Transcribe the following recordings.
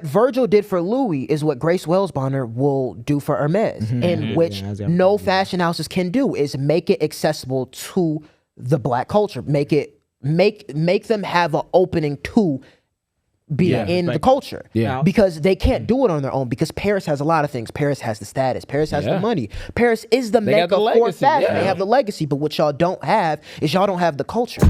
what Virgil did for Louis is what Grace Welsbonner will do for Hermes, in which no fashion houses can do, is make it accessible to the black culture, make them have an opening to be in the culture, because they can't do it on their own, because Paris has a lot of things. Paris has the status, Paris has the money, Paris is the mecca for fashion. They have the legacy, but what y'all don't have is y'all don't have the culture.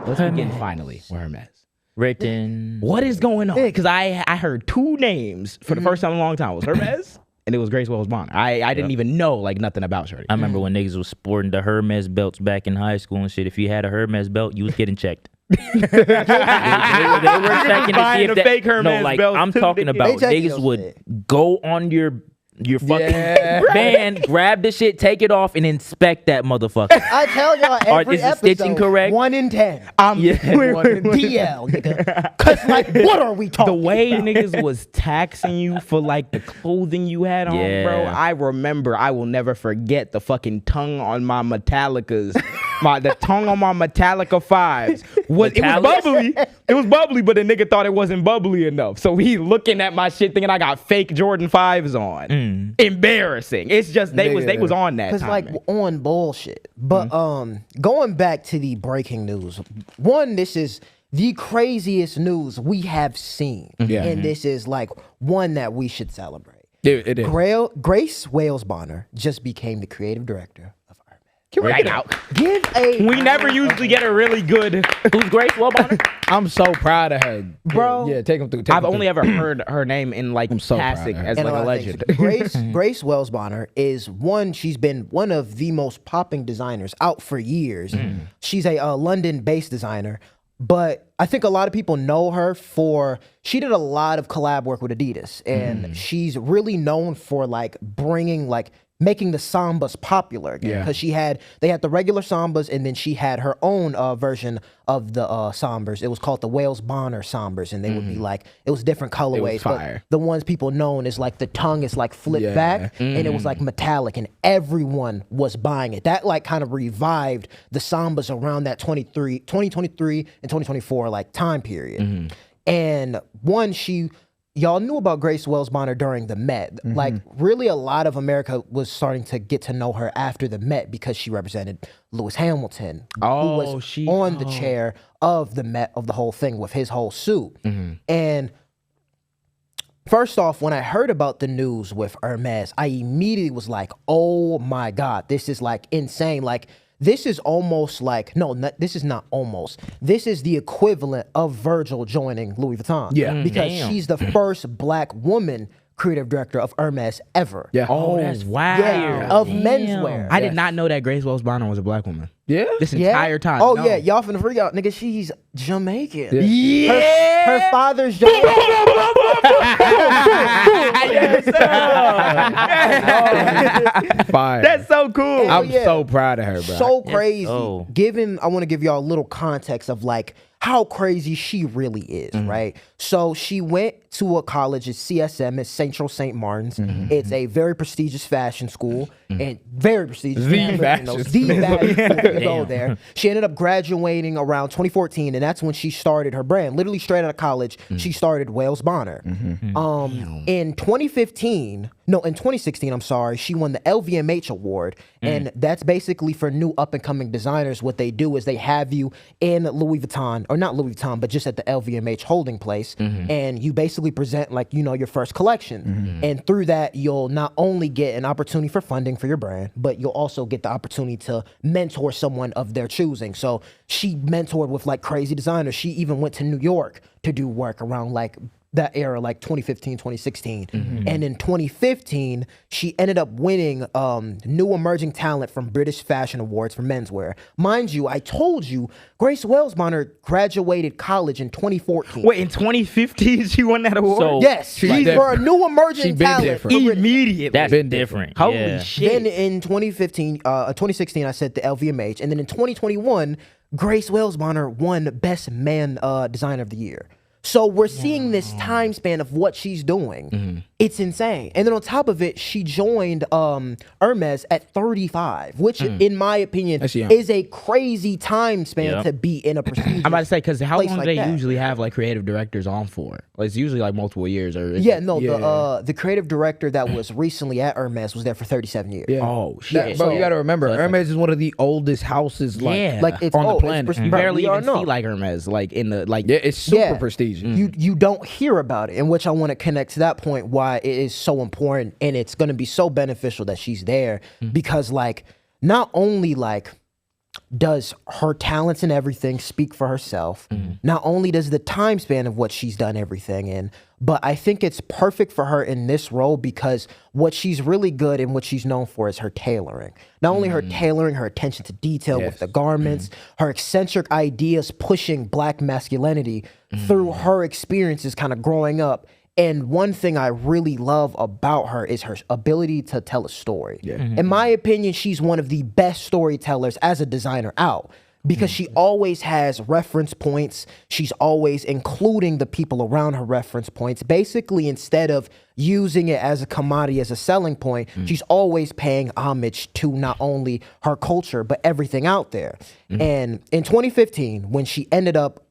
Let's begin finally with Hermes. Written. What is going on? Because I heard two names for the first time in a long time. It was Hermes and it was Grace Welsbonner. I didn't even know like nothing about Shorty. I remember when niggas was sporting the Hermes belts back in high school and shit. If you had a Hermes belt, you was getting checked. they were checking to see if that, fake Hermes no, like belts I'm too. talking about niggas would go on your fucking band, grab the shit, take it off, and inspect that motherfucker. I tell y'all every is the episode, stitching correct? 1 in 10. DL, nigga. Cause like, what are we talking The way about? niggas was taxing you for like the clothing you had on, bro. I remember, I will never forget the fucking tongue on my Metallicas. The tongue on my Metallica 5s. It was bubbly. It was bubbly, but the nigga thought it wasn't bubbly enough. So he looking at my shit thinking I got fake Jordan 5s on. Embarrassing. It's just they was on that. Cause like on bullshit. But going back to the breaking news. One, this is the craziest news we have seen. And this is like one that we should celebrate. It is. Grace Welsbonner just became the creative director of Hermes. Right out. We never usually get a really good. Who's Grace Welsbonner? I'm so proud of her, bro. Yeah, take him through. I've only ever heard her name in like passing as And like a of legend. things. Grace Welsbonner is she's been one of the most popping designers out for years. She's a London-based designer, but I think a lot of people know her she did a lot of collab work with Adidas, and she's really known for like making the Sambas popular again, because they had the regular Sambas, and then she had her own version of the Sambas. It was called the Welsbonner Sambas, and they would be like, it was different colorways, but the ones people known is like the tongue is like flipped back, and it was like metallic, and everyone was buying it. That like kind of revived the Sambas around that 2023 and 2024 like time period. And y'all knew about Grace Welsbonner during the Met. Like, really a lot of America was starting to get to know her after the Met because she represented Lewis Hamilton, who was on the chair of the Met, of the whole thing, with his whole suit. And first off, when I heard about the news with Hermes, I immediately was like, oh my God, this is like insane. Like, this is almost like, this is not almost. This is the equivalent of Virgil joining Louis Vuitton. Yeah. Because she's the first black woman creative director of Hermes ever. Yeah. Oh, that's wild. Yeah, of menswear. I did not know that Grace Welsbonner was a black woman. Yeah. This entire time. Oh, no. yeah. Y'all finna freak out. Nigga, she's Jamaican. Yeah. Her father's Jamaican. Fire. That's so cool. I'm so proud of her, bro. So crazy. Oh. I want to give y'all a little context of like how crazy she really is, right? So she went to a college at CSM at Central St. Martin's. It's a very prestigious fashion school, and very prestigious. The fashion school. You go there. She ended up graduating around 2014, and that's when she started her brand. Literally straight out of college, she started Welsbonner. In 2016, I'm sorry, she won the LVMH award, and that's basically for new up and coming designers. What they do is they have you in Louis Vuitton, or not Louis Vuitton, but just at the LVMH holding place, and you basically present like, your first collection. And through that, you'll not only get an opportunity for funding for your brand, but you'll also get the opportunity to mentor someone of their choosing. So she mentored with like crazy designers. She even went to New York to do work around like that era, like 2015, 2016. And in 2015, she ended up winning New Emerging Talent from British Fashion Awards for menswear. Mind you, I told you, Grace Welsbonner graduated college in 2014. Wait, in 2015 she won that award? So- Yes, she's for a New Emerging Talent. different. Immediately. That's different. Holy shit. Then in 2016, I said the LVMH. And then in 2021, Grace Welsbonner won Best Man Designer of the Year. So we're seeing this time span of what she's doing. It's insane. And then on top of it, she joined Hermes at 35, which in my opinion is a crazy time span to be in a prestigious I'm about to say, because how long do they that. usually have like creative directors on for? Like, it's usually like multiple years, or the creative director that was recently at Hermes was there for 37 years. Oh shit! Bro, you got to remember, Hermes is one of the oldest houses like it's on the old. planet. You barely even see like Hermes, like in the like. Yeah, it's super prestigious. You don't hear about it, in which I want to connect to that point why it is so important, and it's going to be so beneficial that she's there because like not only like does her talents and everything speak for herself, not only does the time span of what she's done everything in, but I think it's perfect for her in this role because what she's really good and what she's known for is her tailoring. Not only her tailoring, her attention to detail with the garments, her eccentric ideas pushing black masculinity through her experiences kind of growing up. And one thing I really love about her is her ability to tell a story. In my opinion, she's one of the best storytellers as a designer out because she always has reference points. She's always including the people around her reference points. Basically, instead of using it as a commodity, as a selling point, she's always paying homage to not only her culture, but everything out there. And in 2015, when she ended up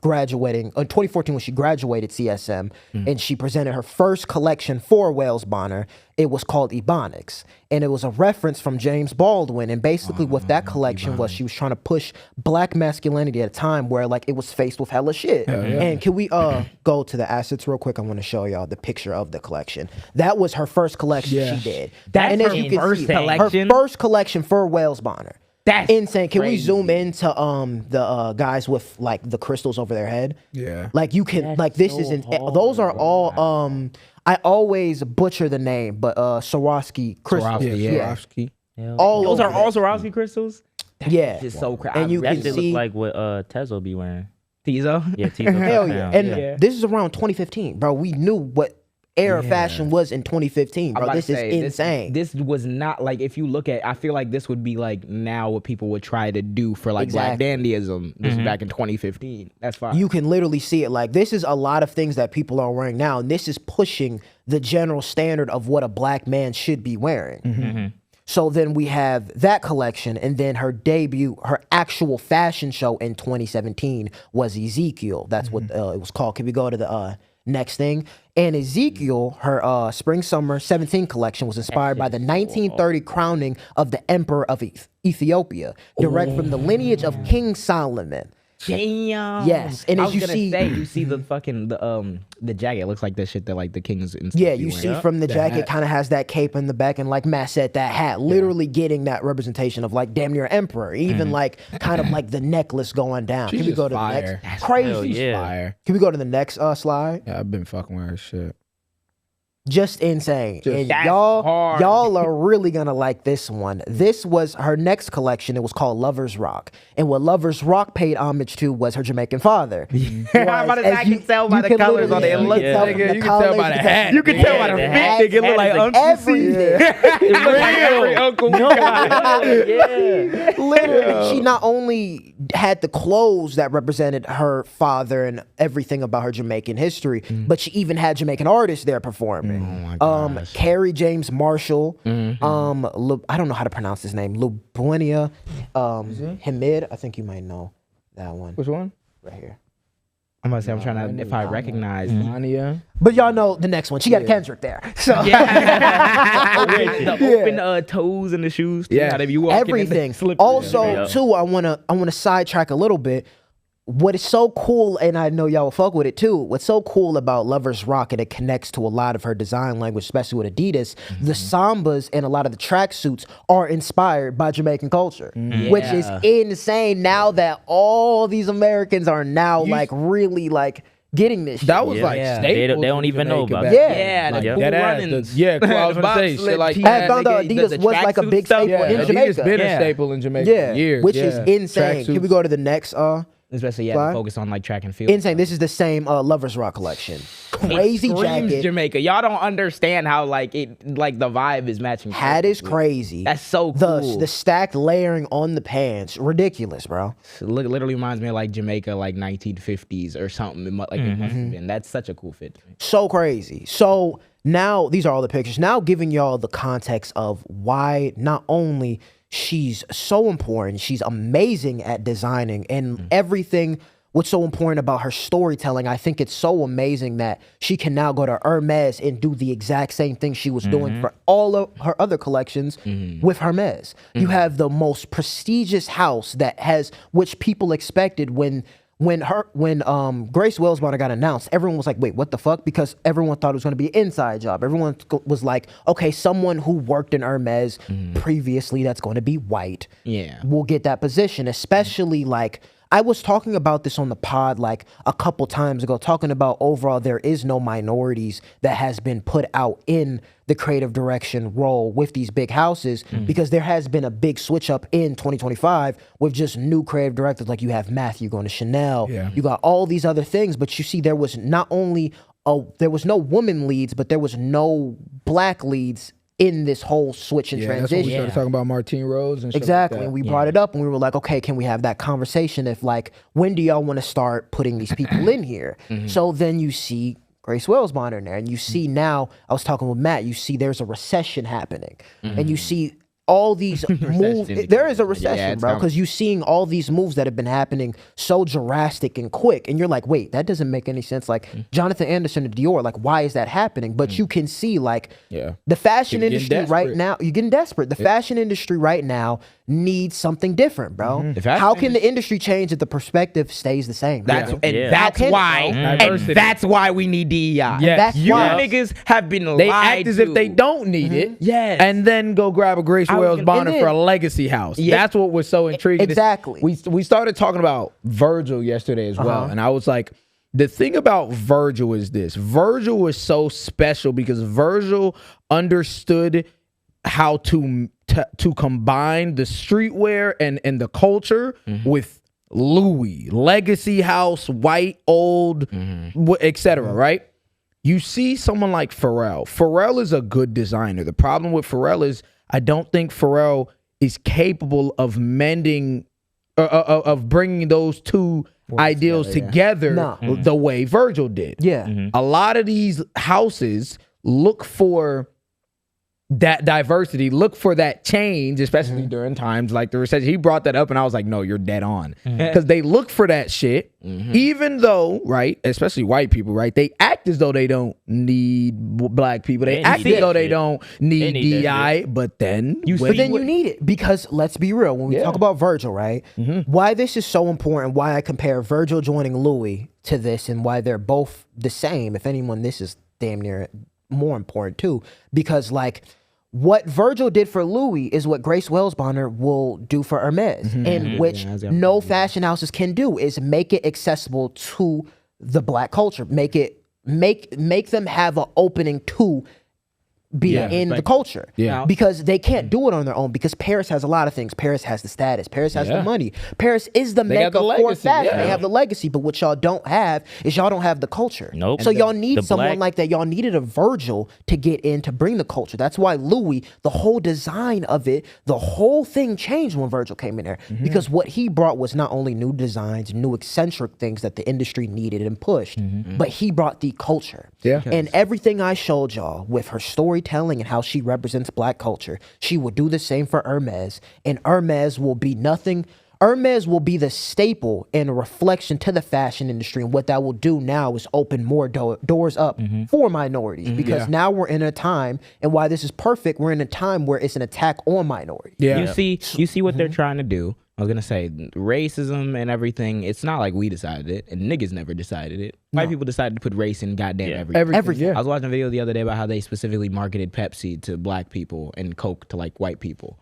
graduating, in 2014, when she graduated CSM, and she presented her first collection for Wales Bonner, it was called Ebonics. And it was a reference from James Baldwin. And basically what that collection was, she was trying to push black masculinity at a time where like it was faced with hella shit. And can we go to the assets real quick? I want to show y'all the picture of the collection. That was her first collection she did. That's and as her you can first see, collection? her first collection for Wales Bonner. That's insane. Can we crazy. zoom into the guys with like the crystals over their head? Yeah. Like you can That's like this so isn't hard, those are all I always butcher the name, but Swarovski crystals. Swarovski. All Those are over all it. Swarovski crystals. Yeah. Just so crazy. And you That can shit see look like what Tezo be wearing. Tizo. Yeah, Tezo. hell yeah. And yeah. this is around 2015, bro. We knew what era fashion was in 2015, I'm bro. about This to is say, insane. This was not like, if you look at, I feel like this would be like now what people would try to do for like black dandyism. This is back in 2015. That's fine. You can literally see it. Like this is a lot of things that people are wearing now, and this is pushing the general standard of what a black man should be wearing. So then we have that collection, and then her debut, her actual fashion show in 2017 was Ezekiel. That's what it was called. Can we go to the next thing? And Ezekiel, her spring-summer 17 collection was inspired by the 1930 crowning of the Emperor of Ethiopia, direct from the lineage of King Solomon. Damn. Yes, and I as was you gonna see, say, you see the fucking the jacket. It looks like the shit that like the kings and stuff yeah, be you wearing. see from the jacket kind of has that cape in the back, and like Matt said, that hat, literally getting that representation of like damn near emperor, even like kind of like the necklace going down. She's Can we just go to fire. the next? Hell Crazy. yeah. Fire. Can we go to the next slide? Yeah, I've been fucking with her shit. Just insane. And That's y'all hard. are really gonna like this one. This was her next collection. It was called Lovers Rock. And what Lovers Rock paid homage to was her Jamaican father. I'm about to say, I can tell by the colors on it. It looks Yeah. Nigga, you can tell by the hat. You can tell by the the fit. hat- Nigga, it look like hat is Uncle everything. It look like every uncle we got. Yeah. Literally, she not only had the clothes that represented her father and everything about her Jamaican history, but she even had Jamaican artists there performing. Carrie James Marshall, I don't know how to pronounce his name, Lubuenia, Hamid, I think you might know that one. Which one? Right here. I'm gonna say, I'm trying to, if I recognize. Ania. But y'all know the next one. She got a Kendrick there. So The open toes and the shoes. Too. Yeah. How they be walking in the everything. slippers. Also, too, I wanna sidetrack a little bit. What is so cool, and I know y'all will fuck with it too, what's so cool about Lovers Rock, and it connects to a lot of her design language, especially with Adidas, the sambas and a lot of the tracksuits are inspired by Jamaican culture, which is insane now that all these Americans are now like really like getting this shit. That was Yeah. like Yeah. staples. They don't in even know Jamaica about back it. Yeah. then. Yeah, the Like, cool that ass, runnings. yeah, cool, I was about to say shit like I found out Adidas was like a big staple yeah, in Adidas Jamaica. been a staple in Jamaica Yeah, for years. which yeah. is insane. Can we Tracksuits. go to the next Especially Fly. focus on like track and field. Insane. This is the same Lovers Rock collection. Crazy It screams jacket. Jamaica. Y'all don't understand how like the vibe is matching. Hat is perfectly. crazy. That's so cool. The stacked layering on the pants, ridiculous, bro. Literally reminds me of like Jamaica, like 1950s or something. It must have been. That's such a cool fit. So crazy. So now these are all the pictures. Now giving y'all the context of why not only she's so important, she's amazing at designing and everything. What's so important about her storytelling, I think it's so amazing that she can now go to Hermes and do the exact same thing she was doing for all of her other collections with Hermes. You have the most prestigious house that has, which people expected when Grace Wellsbonner got announced, everyone was like, wait, what the fuck? Because everyone thought it was going to be an inside job. Everyone was like, okay, someone who worked in Hermes previously that's going to be white will get that position, especially like, I was talking about this on the pod like a couple times ago, talking about overall there is no minorities that has been put out in the creative direction role with these big houses because there has been a big switch up in 2025 with just new creative directors. Like you have Matthew going to Chanel, you got all these other things, but you see there was not only there was no woman leads, but there was no black leads in this whole switch and transition. That's when we started talking about Martine Rose and shit exactly. like that. And we brought it up and we were like, okay, can we have that conversation if like, when do y'all want to start putting these people in here? So then you see Grace Wellsbonner in there and you see now, I was talking with Matt, you see there's a recession happening and you see all these moves. There is a recession, bro, because you're seeing all these moves that have been happening so drastic and quick. And you're like, wait, that doesn't make any sense. Like Jonathan Anderson and Dior, like, why is that happening? But you can see, like, the fashion industry right now, you're getting desperate. The fashion industry right now needs something different, bro. How can the industry change if the perspective stays the same? That's why we need DEI. Yes. You niggas have been lied They act as to. if they don't need it. Yes. And then go grab a Grace Wellsbonner for a legacy house. That's what was so intriguing. Exactly. We started talking about Virgil yesterday as well. And I was like, the thing about Virgil is this. Virgil was so special because Virgil understood how to combine the streetwear and the culture with Louis, legacy house, white, old, etc. Right? You see someone like Pharrell. Pharrell is a good designer. The problem with Pharrell is I don't think Pharrell is capable of mending, of bringing those two ideals together the way Virgil did. A lot of these houses look for that diversity, look for that change, especially during times like the recession. He brought that up and I was like, no, you're dead on. Because they look for that shit, even though, right, especially white people, right, they act as though they don't need black people. They act as though they don't need DI, but then you need it. Because let's be real, when we talk about Virgil, right, why this is so important, why I compare Virgil joining Louis to this and why they're both the same, if anyone, this is damn near more important too, because like what Virgil did for Louis is what Grace Wellsbonner will do for Hermes, and which no fashion houses can do is make it accessible to the black culture, make them have an opening to be in the culture. Because they can't do it on their own because Paris has a lot of things. Paris has the status. Paris has the money. Paris is the mecca for fashion. They have the legacy, but what y'all don't have is y'all don't have the culture. So y'all need someone like that. Y'all needed a Virgil to get in to bring the culture. That's why Louis, the whole design of it, the whole thing changed when Virgil came in there because what he brought was not only new designs, new eccentric things that the industry needed and pushed, but he brought the culture. And everything I showed y'all with her storytelling and how she represents black culture, she will do the same for Hermes, and Hermes will be nothing. Hermes will be the staple and a reflection to the fashion industry, and what that will do now is open more doors up for minorities because now we're in a time, and why this is perfect, we're in a time where it's an attack on minorities. You see what they're trying to do. I was gonna say racism and everything. It's not like we decided it, and niggas never decided it. White people decided to put race in goddamn everything. I was watching a video the other day about how they specifically marketed Pepsi to black people and Coke to like white people,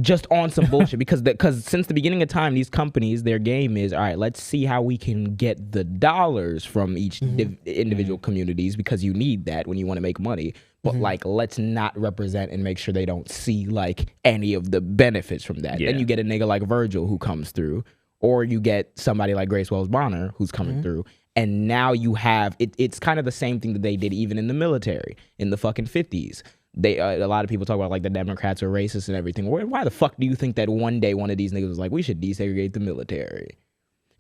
just on some bullshit. Because since the beginning of time, these companies, their game is all right. Let's see how we can get the dollars from each individual communities because you need that when you want to make money. But like, let's not represent and make sure they don't see like any of the benefits from that. Then you get a nigga like Virgil who comes through or you get somebody like Grace Wells Bonner who's coming through. And now you have, it's kind of the same thing that they did even in the military in the fucking 50s. They a lot of people talk about like the Democrats are racist and everything. Why the fuck do you think that one day one of these niggas was like, we should desegregate the military?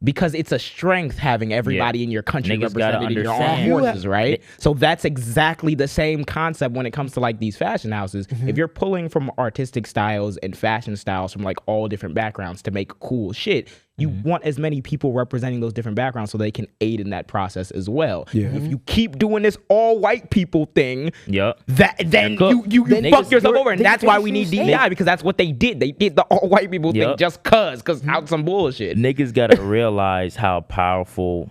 Because it's a strength having everybody in your country Niggas represented in your armed forces, right? So that's exactly the same concept when it comes to like these fashion houses. If you're pulling from artistic styles and fashion styles from like all different backgrounds to make cool shit, you want as many people representing those different backgrounds so they can aid in that process as well. If you keep doing this all white people thing, then you fuck yourself over. And that's why we need DEI, because that's what they did. They did the all white people thing just cause out some bullshit. Niggas gotta realize how powerful,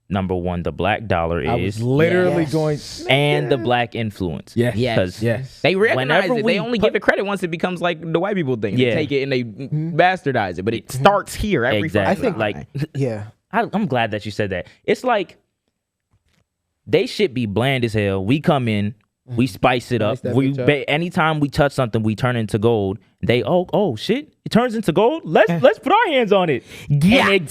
number one, the black dollar is. I was literally going... And the black influence. Yes. They recognize it. They only give it credit once it becomes like the white people thing. They take it and they bastardize it. But it starts here every exactly. fucking time. I'm glad that you said that. It's like they should be bland as hell. We come in, we spice it up. Anytime we touch something, we turn it into gold. They oh shit, it turns into gold. Let's put our hands on it. And it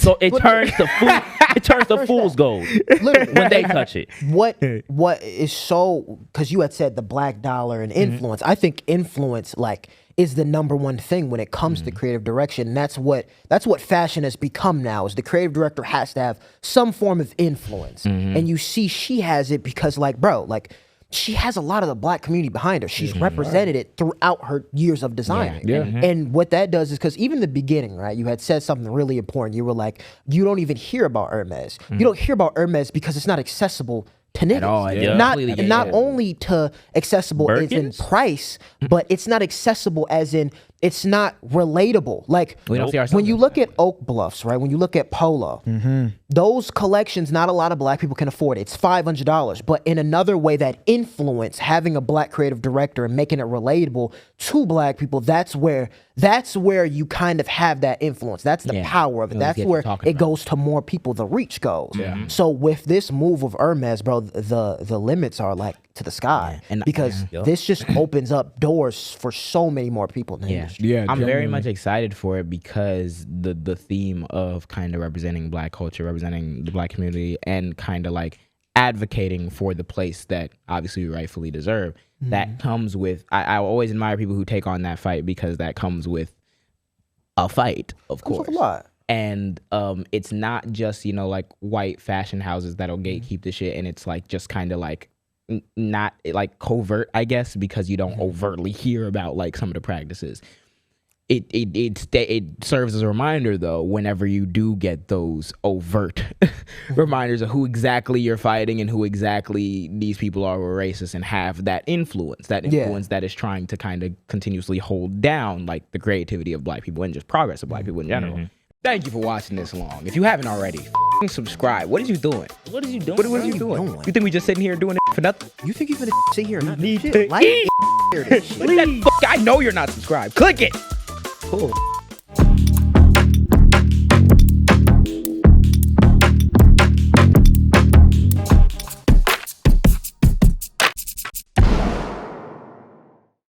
turns to fool's gold. Literally, when they touch it. What is so, because you had said the black dollar and influence. I think influence like is the number one thing when it comes to creative direction. And that's what fashion has become now, is the creative director has to have some form of influence. And you see she has it because like, bro, like she has a lot of the black community behind her. She's represented it throughout her years of designing. And what that does is, because even in the beginning, right, you had said something really important. You were like, you don't even hear about Hermes. You don't hear about Hermes because it's not accessible to niggas. At all. Not only to accessible as in price, but it's not accessible as in it's not relatable. Like when you look at Oak Bluffs, right? When you look at Polo, those collections, not a lot of black people can afford it. It's $500. But in another way, that influence, having a black creative director and making it relatable to black people, that's where you kind of have that influence. That's the power of it. That's where it goes to more people, the reach goes. So with this move of Hermes, bro, the limits are like to the sky. And because this just opens up doors for so many more people in the industry. I'm very much excited for it because the theme of kind of representing black culture, representing the black community, and kind of like advocating for the place that obviously we rightfully deserve, that comes with, I always admire people who take on that fight, because that comes with a fight, of course. With a lot. And it's not just, like white fashion houses that'll gatekeep the shit, and it's like just kind of like not like covert, I guess, because you don't overtly hear about like some of the practices. It serves as a reminder, though, whenever you do get those overt reminders of who exactly you're fighting and who exactly these people are who are racist and have that influence that is trying to kind of continuously hold down like the creativity of black people and just progress of black people in general. Thank you for watching this long. If you haven't already, subscribe. What are you doing? What are you doing? What are you doing? You think we just sitting here doing it for nothing? You think you're gonna sit here and not Need do to shit? Like, I know you're not subscribed. Click it. cool.